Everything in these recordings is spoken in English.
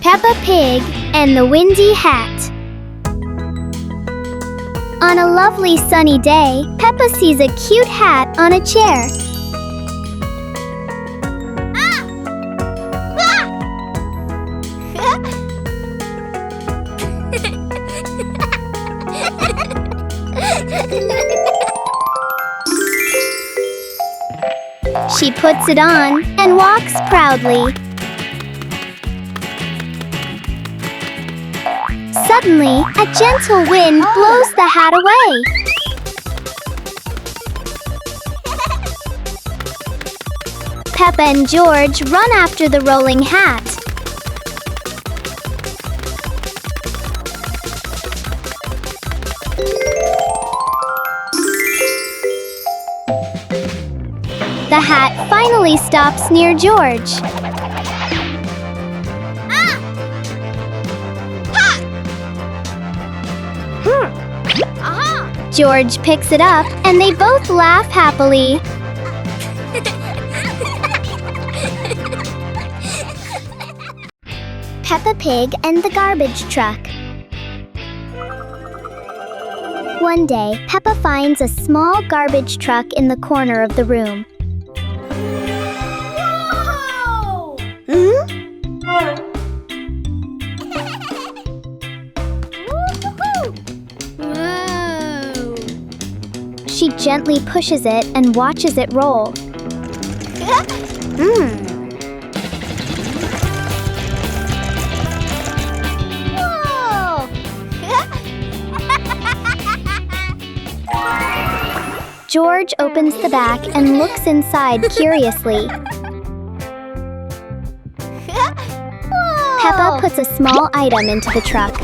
Peppa Pig and the Windy Hat. On a lovely sunny day, Peppa sees a cute hat on a chair. She puts it on and walks proudly. Suddenly, a gentle wind blows the hat away. Peppa and George run after the rolling hat. The hat finally stops near George. George picks it up and they both laugh happily. Peppa Pig and the Garbage Truck. One day, Peppa finds a small garbage truck in the corner of the room. She gently pushes it and watches it roll. George opens the back and looks inside curiously. Peppa puts a small item into the truck.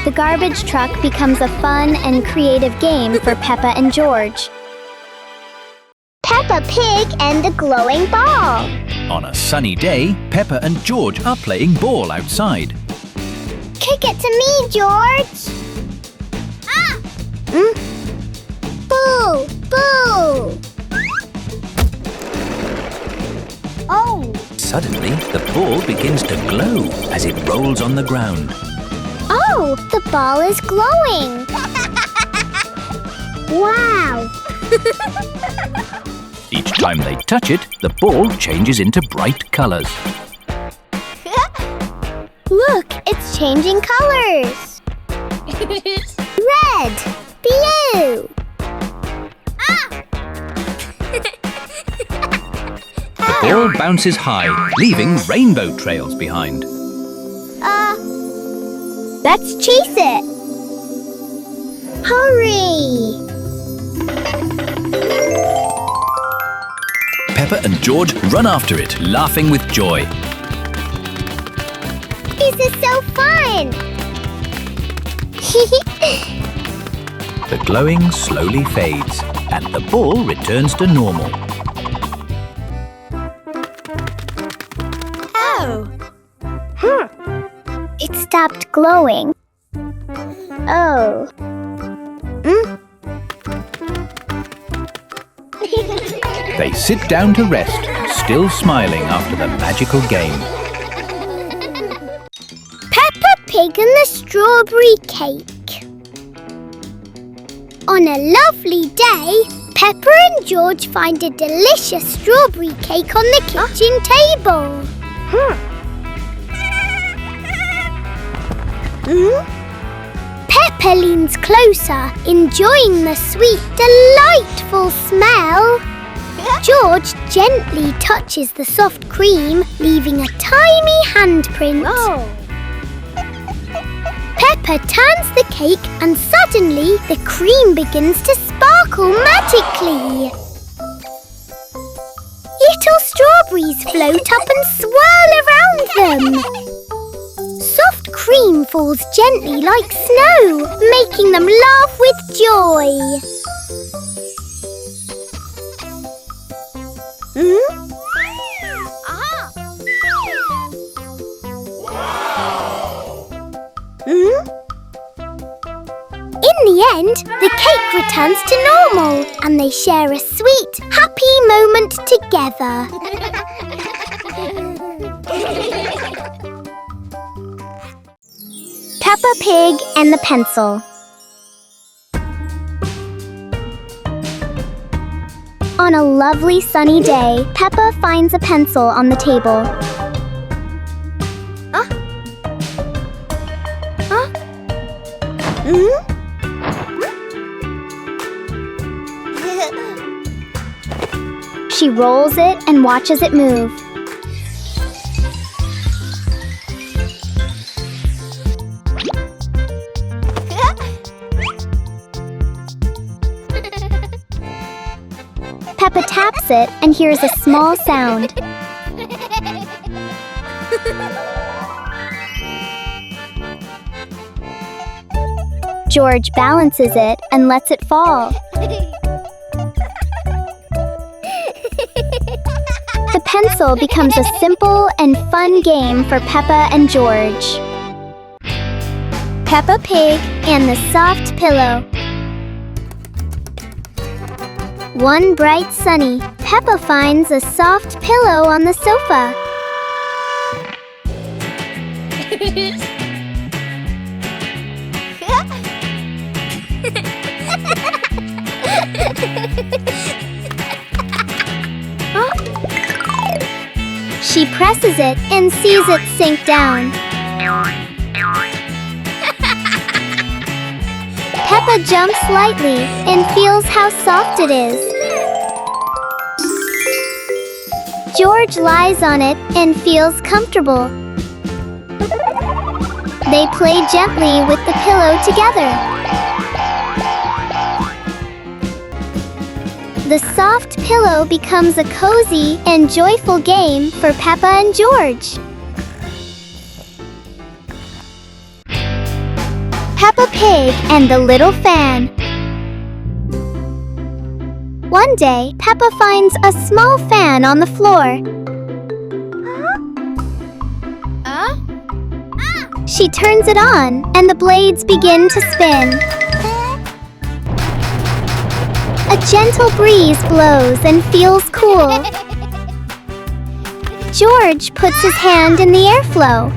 The garbage truck becomes a fun and creative game for Peppa and George. Peppa Pig and the glowing ball. On a sunny day, Peppa and George are playing ball outside. Kick it to me, George! Boo! Boo! Oh! Suddenly, the ball begins to glow as it rolls on the ground. Oh, the ball is glowing! Wow! Each time they touch it, the ball changes into bright colors. Look, it's changing colors! Red! Blue! The ball bounces high, leaving rainbow trails behind. Let's chase it! Hurry! Peppa and George run after it, laughing with joy. This is so fun! The glowing slowly fades, and the ball returns to normal. Oh! It stopped glowing. Oh. They sit down to rest, still smiling after the magical game. Peppa Pig and the Strawberry Cake. On a lovely day, Peppa and George find a delicious strawberry cake on the kitchen table. Peppa leans closer, enjoying the sweet, delightful smell. George gently touches the soft cream, leaving a tiny handprint. Peppa turns the cake and suddenly the cream begins to sparkle magically. Little strawberries float up and swirl around them. Soft cream falls gently like snow, making them laugh with joy. In the end, the cake returns to normal and they share a sweet, happy moment together. Peppa Pig and the Pencil. On a lovely sunny day, Peppa finds a pencil on the table. She rolls it and watches it move. Peppa taps it and hears a small sound. George balances it and lets it fall. The pencil becomes a simple and fun game for Peppa and George. Peppa Pig and the Soft Pillow. One bright sunny, Peppa finds a soft pillow on the sofa. She presses it and sees it sink down. Peppa jumps lightly and feels how soft it is. George lies on it and feels comfortable. They play gently with the pillow together. The soft pillow becomes a cozy and joyful game for Peppa and George. Peppa Pig and the Little Fan. One day, Peppa finds a small fan on the floor. She turns it on, and the blades begin to spin. A gentle breeze blows and feels cool. George puts his hand in the airflow.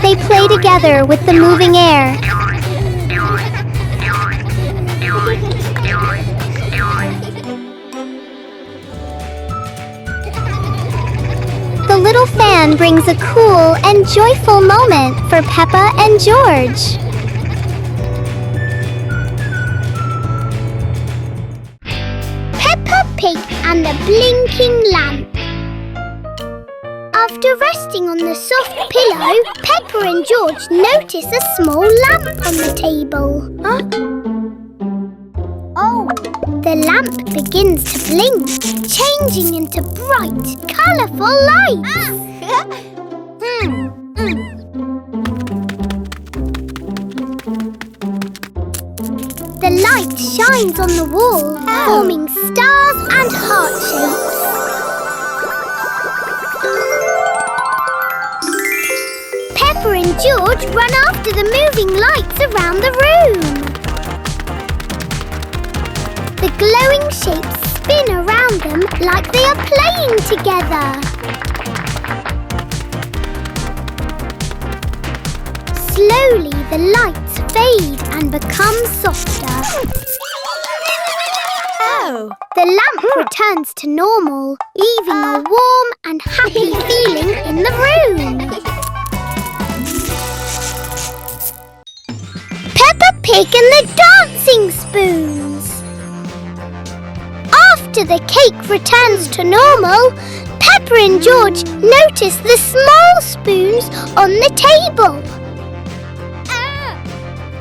They play together with the moving air. The little fan brings a cool and joyful moment for Peppa and George. Peppa Pig and the Blinking Lamp. After resting on the soft pillow, Peppa and George notice a small lamp on the table. The lamp begins to blink, changing into bright, colourful lights. The light shines on the wall, forming stars and heart shapes. Peppa and George run after the moving lights around the room. The glowing shapes spin around them like they are playing together. Slowly the lights fade and become softer. The lamp returns to normal, leaving a warm and happy feeling in the room. Peppa Pig and the Dancing Spoons. After the cake returns to normal, Peppa and George notice the small spoons on the table.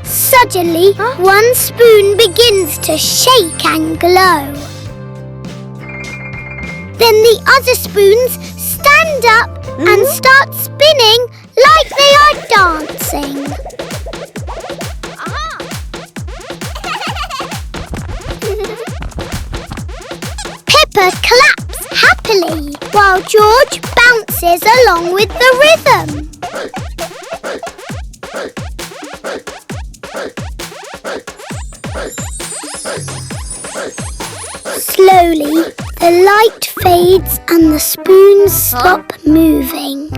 Suddenly, one spoon begins to shake and glow. Then the other spoons stand up and start spinning like they are dancing. Peppa claps while George bounces along with the rhythm. Slowly, the light fades and the spoons stop moving.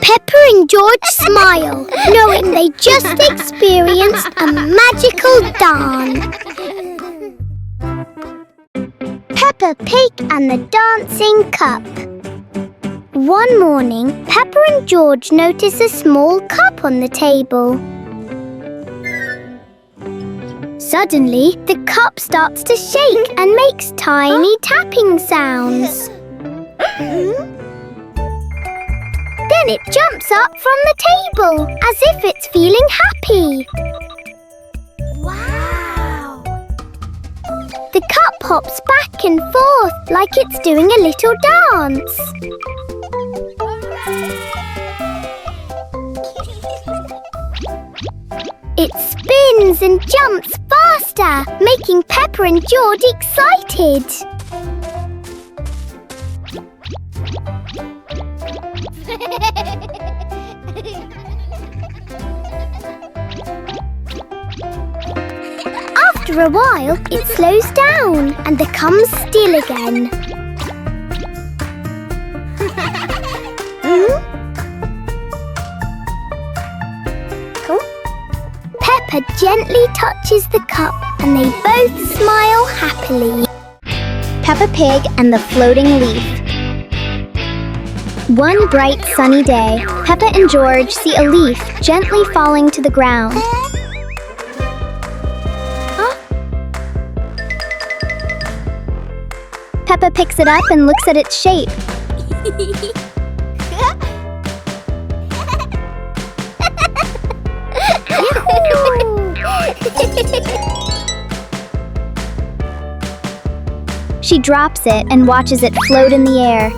Peppa and George smile, knowing they just experienced a magical dance. Peppa Pig and the Dancing Cup. One morning, Peppa and George notice a small cup on the table. Suddenly, the cup starts to shake and makes tiny tapping sounds. Then it jumps up from the table as if it's feeling happy. Wow! The cup hops back and forth like it's doing a little dance. It spins and jumps faster, making Peppa and George excited. After a while, it slows down and becomes still again. Peppa gently touches the cup and they both smile happily. Peppa Pig and the Floating Leaf. One bright sunny day, Peppa and George see a leaf gently falling to the ground. Peppa picks it up and looks at its shape. She drops it and watches it float in the air.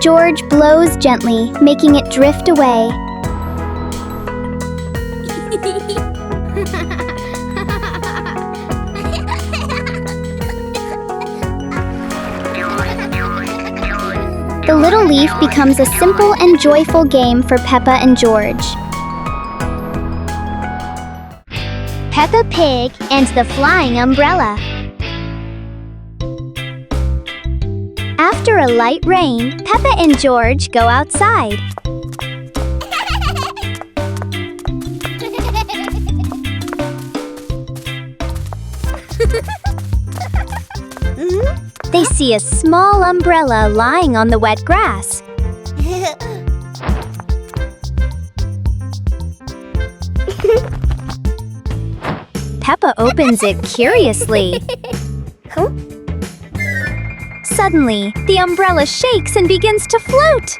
George blows gently, making it drift away. The little leaf becomes a simple and joyful game for Peppa and George. Peppa Pig and the Flying Umbrella. After a light rain, Peppa and George go outside. They see a small umbrella lying on the wet grass. Peppa opens it curiously. Suddenly, the umbrella shakes and begins to float.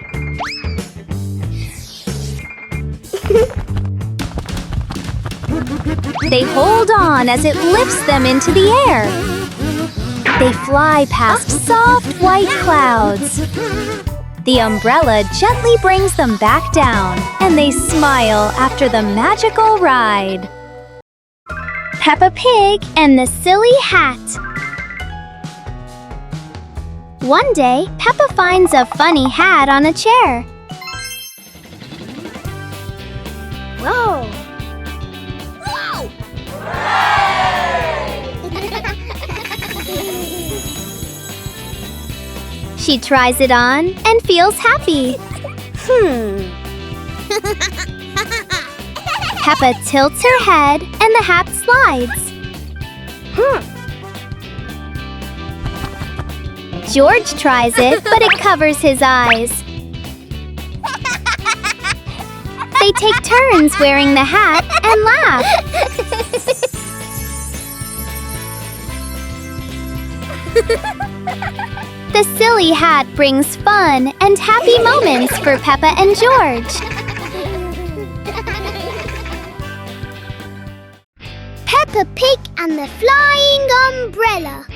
They hold on as it lifts them into the air. They fly past soft white clouds. The umbrella gently brings them back down, and they smile after the magical ride. Peppa Pig and the Silly Hat. One day, Peppa finds a funny hat on a chair. Whoa! Whoa! She tries it on and feels happy. Peppa tilts her head and the hat slides. George tries it, but it covers his eyes. They take turns wearing the hat and laugh. The silly hat brings fun and happy moments for Peppa and George. Peppa Pig and the Flying Umbrella.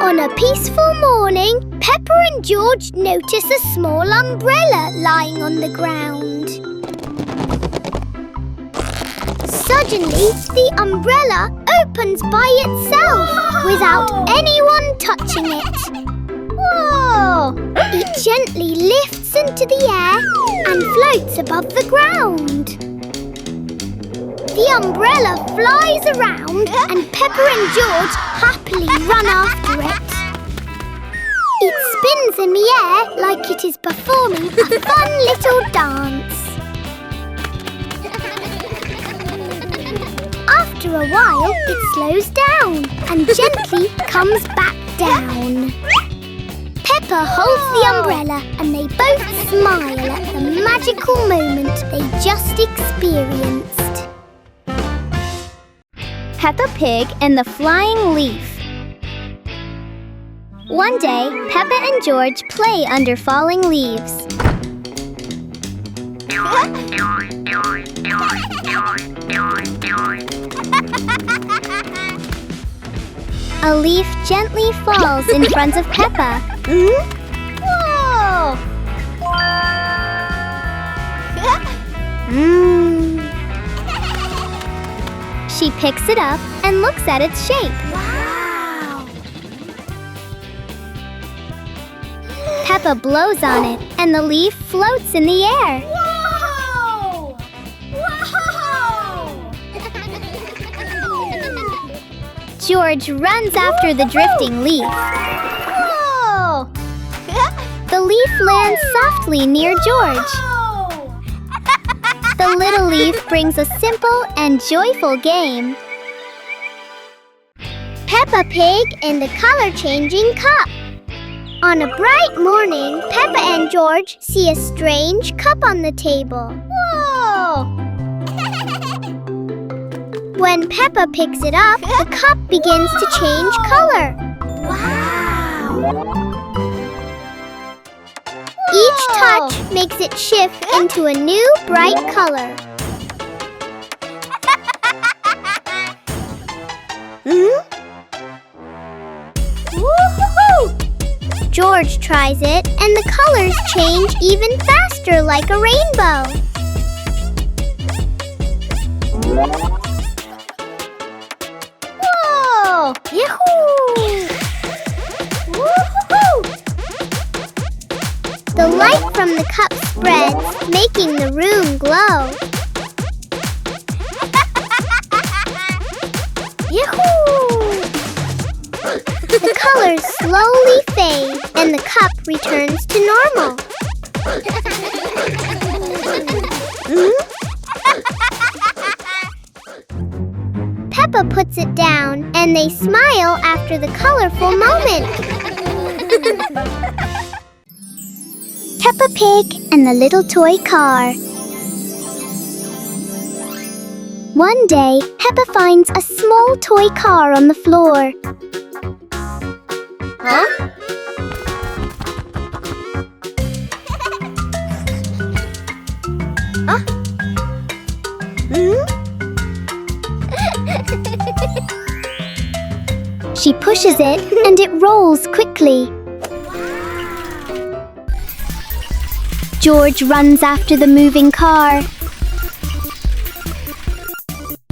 On a peaceful morning, Peppa and George notice a small umbrella lying on the ground. Suddenly, the umbrella opens by itself without anyone touching it. Whoa! It gently lifts into the air and floats above the ground. The umbrella flies around and Peppa and George happily run after it. It spins in the air like it is performing a fun little dance. After a while, it slows down and gently comes back down. Peppa holds the umbrella and they both smile at the magical moment they just experienced. Peppa Pig and the Flying Leaf. One day, Peppa and George play under falling leaves. A leaf gently falls in front of Peppa. Whoa! She picks it up and looks at its shape. Wow! Peppa blows on it and the leaf floats in the air. Whoa! Whoa! George runs after the drifting leaf. Whoa! The leaf lands softly near George. The little leaf brings a simple and joyful game. Peppa Pig and the color-changing cup. On a bright morning, Peppa and George see a strange cup on the table. Whoa! When Peppa picks it up, the cup begins to change color. Wow! Each touch makes it shift into a new bright color. Woo-hoo-hoo! George tries it and the colors change even faster like a rainbow. Whoa! Yahoo! Woo-hoo-hoo! The light from the cup spreads, making the room glow. Yahoo! The colors slowly fade and the cup returns to normal. Peppa puts it down and they smile after the colorful moment. Peppa Pig and the little toy car. One day, Peppa finds a small toy car on the floor. Huh? Huh? She pushes it and it rolls quickly. George runs after the moving car.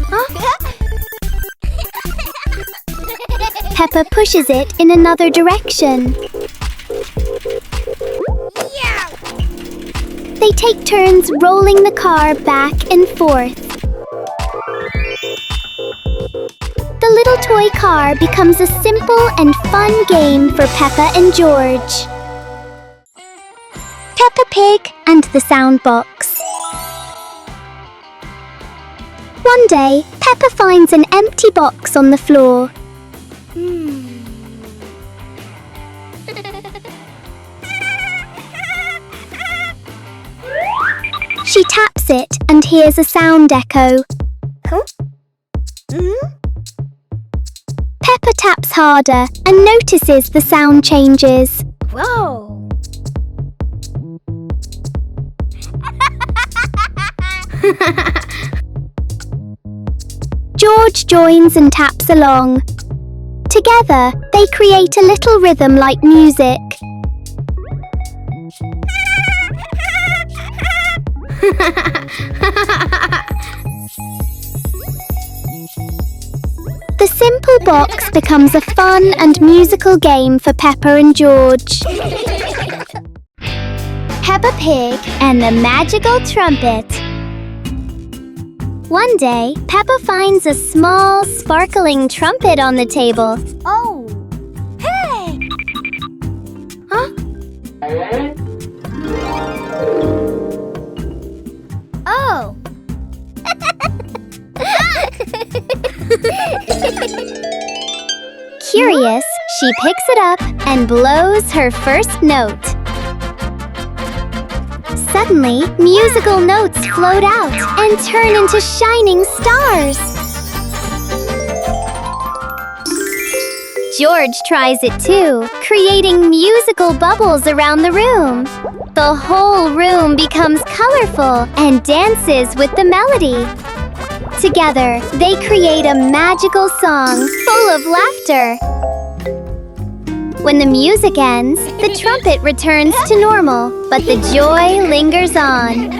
Huh? Peppa pushes it in another direction. They take turns rolling the car back and forth. The little toy car becomes a simple and fun game for Peppa and George. Peppa Pig and the Sound Box. One day, Peppa finds an empty box on the floor. She taps it and hears a sound echo. Peppa taps harder and notices the sound changes. Whoa! George joins and taps along. Together, they create a little rhythm like music. simple box becomes a fun and musical game for Peppa and George. Peppa Pig and the Magical Trumpet. One day, Peppa finds a small, sparkling trumpet on the table. Oh! Hey! Huh? Oh! Curious, she picks it up and blows her first note. Suddenly, musical notes float out and turn into shining stars. George tries it too, creating musical bubbles around the room. The whole room becomes colorful and dances with the melody. Together, they create a magical song full of laughter. When the music ends, the trumpet returns to normal, but the joy lingers on.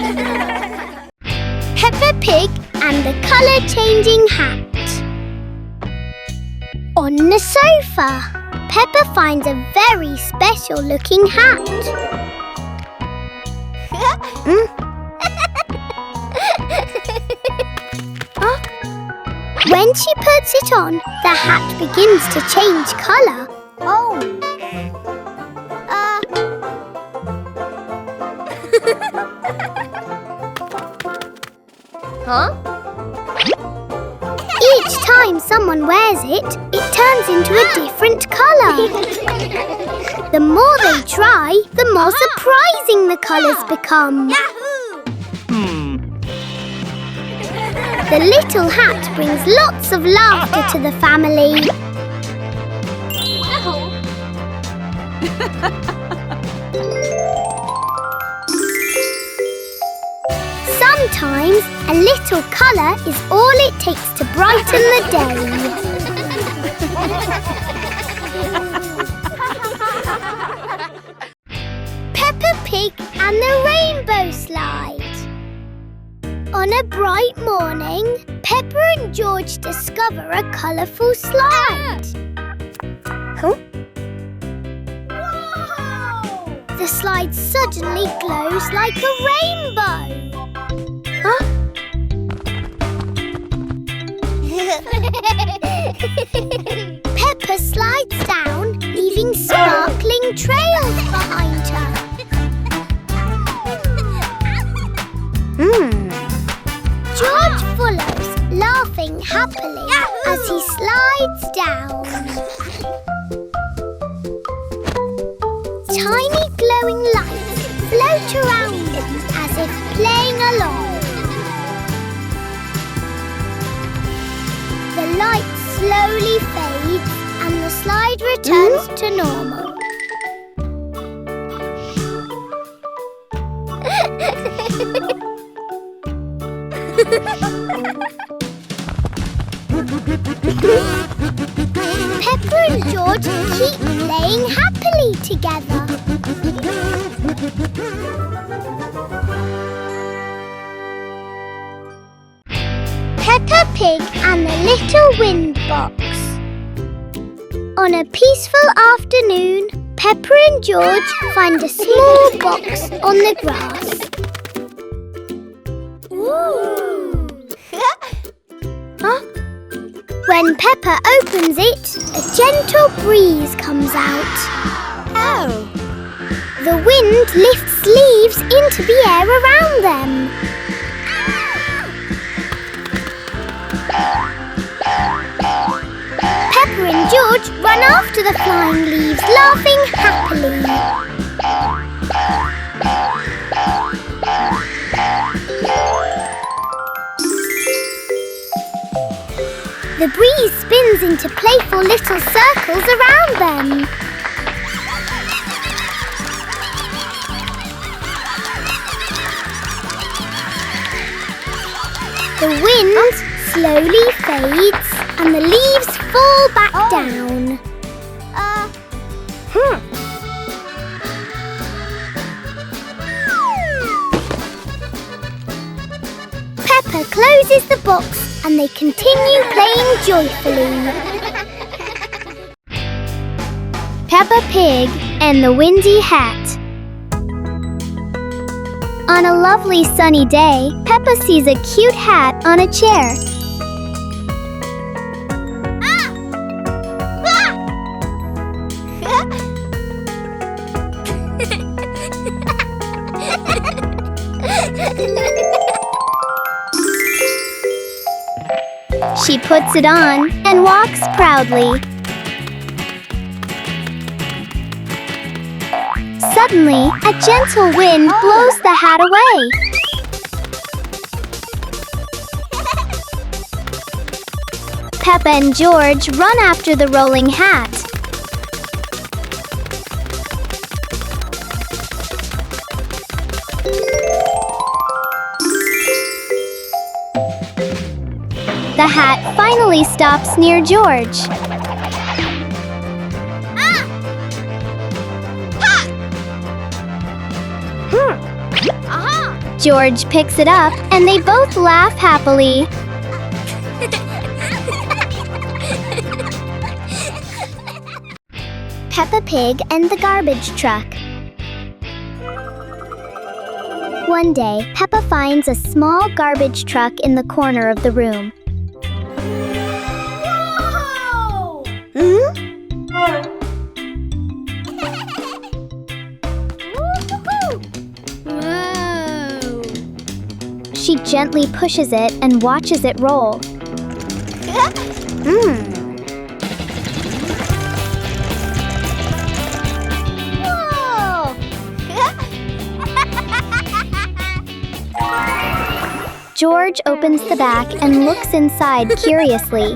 Peppa Pig and the color-changing hat. On the sofa, Peppa finds a very special-looking hat. When she puts it on, the hat begins to change color. Oh! Huh? Each time someone wears it, it turns into a different color. The more they try, the more surprising the colors become. Yahoo! The little hat brings lots of laughter to the family. Sometimes a little colour is all it takes to brighten the day. Peppa Pig and the Rainbow Slide. On a bright morning, Peppa and George discover a colourful slide. Huh? The slide suddenly glows like a rainbow. Huh? Peppa slides down, leaving sparkling trails behind her. George follows, laughing happily as he slides down. Tiny glowing lights float around him as if playing along. The light slowly fades and the slide returns to normal. Peppa and George keep playing happily together. Peppa Pig and the Little Wind Box. On a peaceful afternoon, Peppa and George find a small box on the grass. Ooh! Huh? When Peppa opens it, a gentle breeze comes out. Oh! The wind lifts leaves into the air around them. Peppa and George run after the flying leaves, laughing happily. The breeze spins into playful little circles around them. The wind slowly fades and the leaves fall back down. Peppa closes the box and they continue playing joyfully. Peppa Pig and the Windy Hat. On a lovely sunny day, Peppa sees a cute hat on a chair. She puts it on and walks proudly. Suddenly, a gentle wind blows the hat away. Peppa and George run after the rolling hat. The hat finally stops near George. George picks it up and they both laugh happily. Peppa Pig and the Garbage Truck. One day, Peppa finds a small garbage truck in the corner of the room. She gently pushes it and watches it roll. George opens the back and looks inside curiously.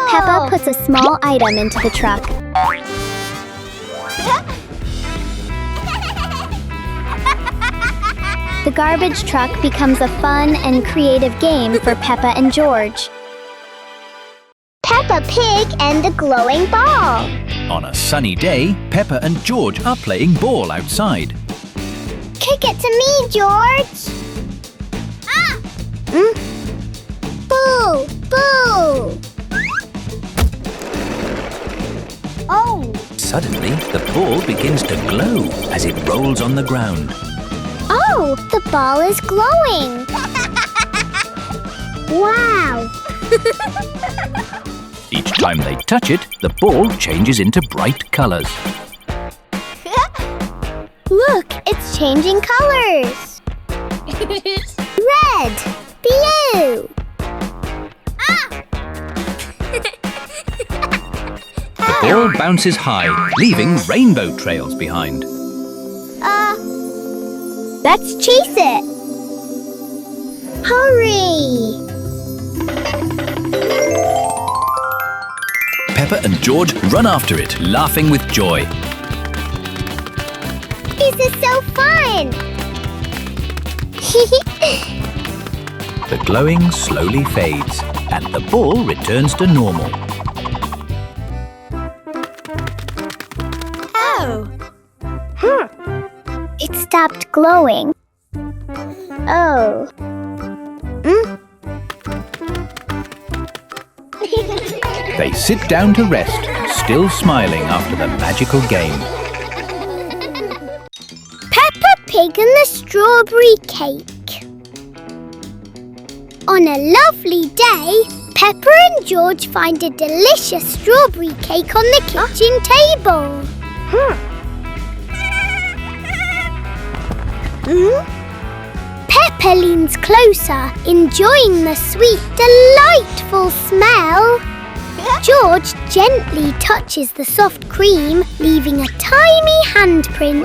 Peppa puts a small item into the truck. The garbage truck becomes a fun and creative game for Peppa and George. Peppa Pig and the glowing ball. On a sunny day, Peppa and George are playing ball outside. Kick it to me, George. Boo! Boo! Oh! Suddenly, the ball begins to glow as it rolls on the ground. Oh, the ball is glowing! Wow! Each time they touch it, the ball changes into bright colors. Look, it's changing colors! Red! Blue! The ball bounces high, leaving rainbow trails behind. Let's chase it! Hurry! Peppa and George run after it, laughing with joy. This is so fun! The glowing slowly fades, and the ball returns to normal. It stopped glowing. Oh. They sit down to rest, still smiling after the magical game. Peppa Pig and the Strawberry Cake. On a lovely day, Peppa and George find a delicious strawberry cake on the kitchen table. Peppa leans closer, enjoying the sweet, delightful smell. George gently touches the soft cream, leaving a tiny handprint.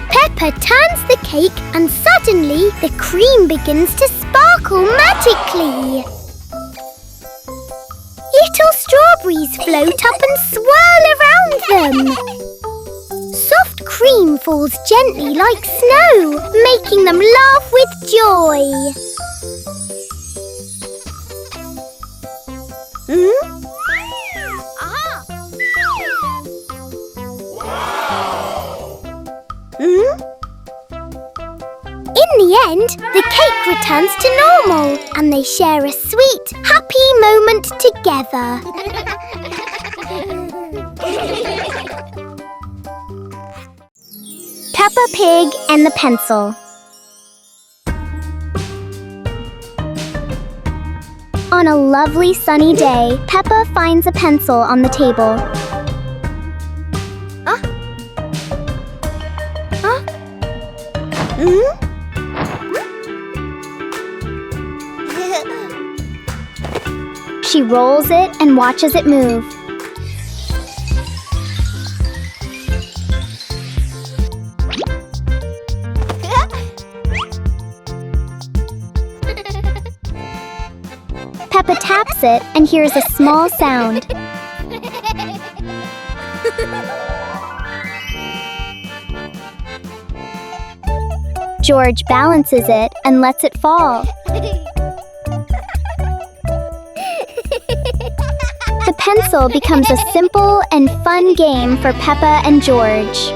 Peppa turns the cake and suddenly the cream begins to sparkle magically. Little strawberries float up and swirl around them. Soft cream falls gently like snow, making them laugh with joy. In the end, the cake returns to normal and they share a sweet, happy moment together. Peppa Pig and the Pencil. On a lovely sunny day, Peppa finds a pencil on the table. She rolls it and watches it move. Peppa taps it and hears a small sound. George balances it and lets it fall. The pencil becomes a simple and fun game for Peppa and George.